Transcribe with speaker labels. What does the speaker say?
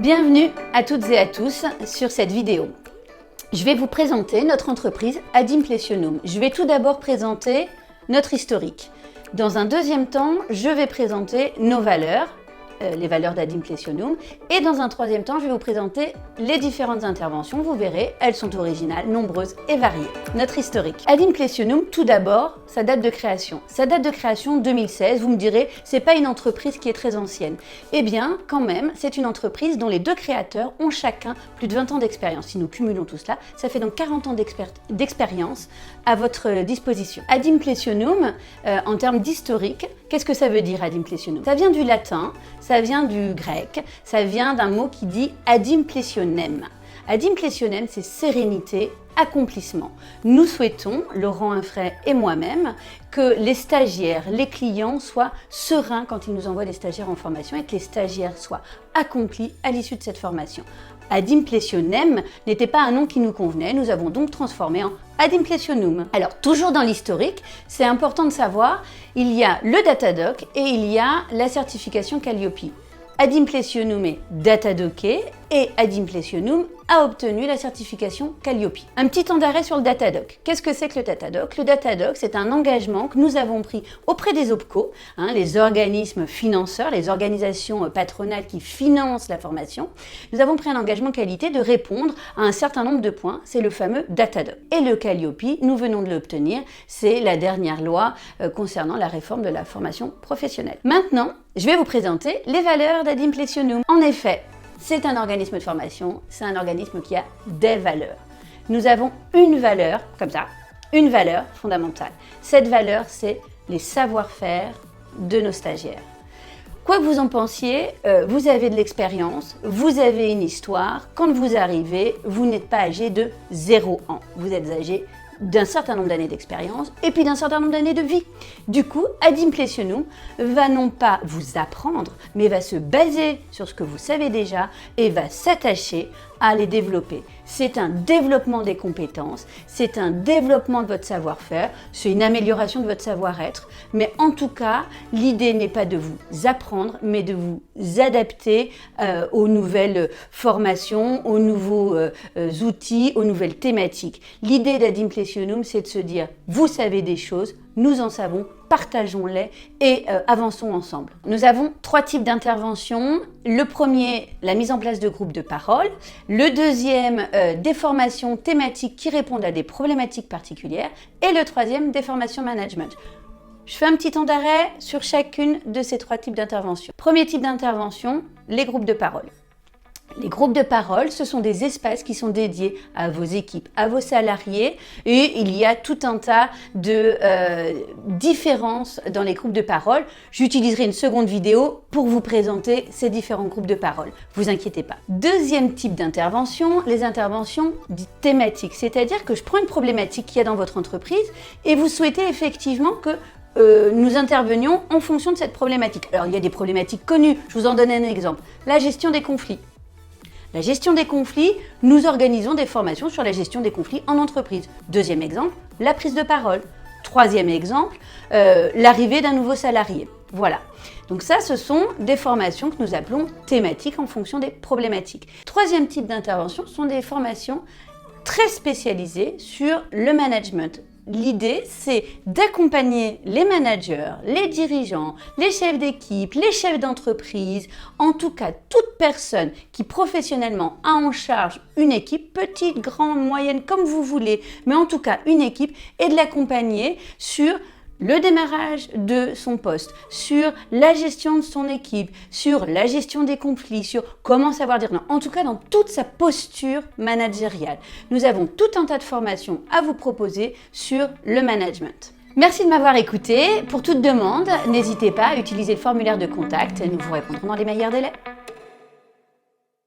Speaker 1: Bienvenue à toutes et à tous sur cette vidéo. Je vais vous présenter notre entreprise Ad Impletionum. Je vais tout d'abord présenter notre historique. Dans un deuxième temps, je vais présenter nos valeurs, les valeurs d'Ad Impletionum. Et dans un troisième temps, je vais vous présenter les différentes interventions. Vous verrez, elles sont originales, nombreuses et variées. Notre historique. Ad Impletionum, tout d'abord, sa date de création. Sa date de création 2016, vous me direz, c'est pas une entreprise qui est très ancienne. Eh bien, quand même, c'est une entreprise dont les deux créateurs ont chacun plus de 20 ans d'expérience. Si nous cumulons tout cela, ça fait donc 40 ans d'expérience à votre disposition. Ad Impletionum, en termes d'historique, qu'est-ce que ça veut dire Ad Impletionum? Ça vient du latin, ça vient du grec, ça vient d'un mot qui dit ad impletionem. Ad impletionem, c'est sérénité, accomplissement. Nous souhaitons, Laurent Infray et moi-même, que les stagiaires, les clients soient sereins quand ils nous envoient des stagiaires en formation et que les stagiaires soient accomplis à l'issue de cette formation. Ad Impletionem n'était pas un nom qui nous convenait, nous avons donc transformé en Ad Impletionum. Alors, toujours dans l'historique, c'est important de savoir, il y a le Datadoc et il y a la certification Calliope. Ad Impletionum est datadocké et Ad Impletionum a obtenu la certification Calliope. Un petit temps d'arrêt sur le Datadoc. Qu'est-ce que c'est que le Datadoc? Le Datadoc, c'est un engagement que nous avons pris auprès des OPCO, les organismes financeurs, les organisations patronales qui financent la formation. Nous avons pris un engagement qualité de répondre à un certain nombre de points, c'est le fameux Datadoc. Et le Calliope, nous venons de l'obtenir, c'est la dernière loi concernant la réforme de la formation professionnelle. Maintenant, je vais vous présenter les valeurs d'Ad Impletionum. En effet, c'est un organisme de formation, c'est un organisme qui a des valeurs. Nous avons une valeur, comme ça, une valeur fondamentale. Cette valeur, c'est les savoir-faire de nos stagiaires. Quoi que vous en pensiez, vous avez de l'expérience, vous avez une histoire. Quand vous arrivez, vous n'êtes pas âgé de 0 ans, vous êtes âgé d'un certain nombre d'années d'expérience et puis d'un certain nombre d'années de vie. Du coup, Ad Impletionum va non pas vous apprendre, mais va se baser sur ce que vous savez déjà et va s'attacher à les développer. C'est un développement des compétences, c'est un développement de votre savoir-faire, c'est une amélioration de votre savoir-être, mais en tout cas, l'idée n'est pas de vous apprendre, mais de vous adapter aux nouvelles formations, aux nouveaux outils, aux nouvelles thématiques. L'idée d'Ad Impletionum, c'est de se dire, vous savez des choses, nous en savons, partageons-les et avançons ensemble. Nous avons 3 types d'interventions. Le premier, la mise en place de groupes de parole. Le deuxième, des formations thématiques qui répondent à des problématiques particulières. Et le troisième, des formations management. Je fais un petit temps d'arrêt sur chacune de ces 3 types d'interventions. Premier type d'intervention, les groupes de parole. Les groupes de parole, ce sont des espaces qui sont dédiés à vos équipes, à vos salariés et il y a tout un tas de différences dans les groupes de parole. J'utiliserai une seconde vidéo pour vous présenter ces différents groupes de parole. Vous inquiétez pas. Deuxième type d'intervention, les interventions dites thématiques, c'est-à-dire que je prends une problématique qu'il y a dans votre entreprise et vous souhaitez effectivement que nous intervenions en fonction de cette problématique. Alors il y a des problématiques connues, je vous en donne un exemple. La gestion des conflits. La gestion des conflits, nous organisons des formations sur la gestion des conflits en entreprise. Deuxième exemple, la prise de parole. Troisième exemple, l'arrivée d'un nouveau salarié. Voilà. Donc ça, ce sont des formations que nous appelons thématiques en fonction des problématiques. Troisième type d'intervention sont des formations très spécialisées sur le management. L'idée, c'est d'accompagner les managers, les dirigeants, les chefs d'équipe, les chefs d'entreprise, en tout cas toute personne qui professionnellement a en charge une équipe, petite, grande, moyenne, comme vous voulez, mais en tout cas une équipe, et de l'accompagner sur le démarrage de son poste, sur la gestion de son équipe, sur la gestion des conflits, sur comment savoir dire non, en tout cas dans toute sa posture managériale. Nous avons tout un tas de formations à vous proposer sur le management. Merci de m'avoir écouté. Pour toute demande, n'hésitez pas à utiliser le formulaire de contact, nous vous répondrons dans les meilleurs délais.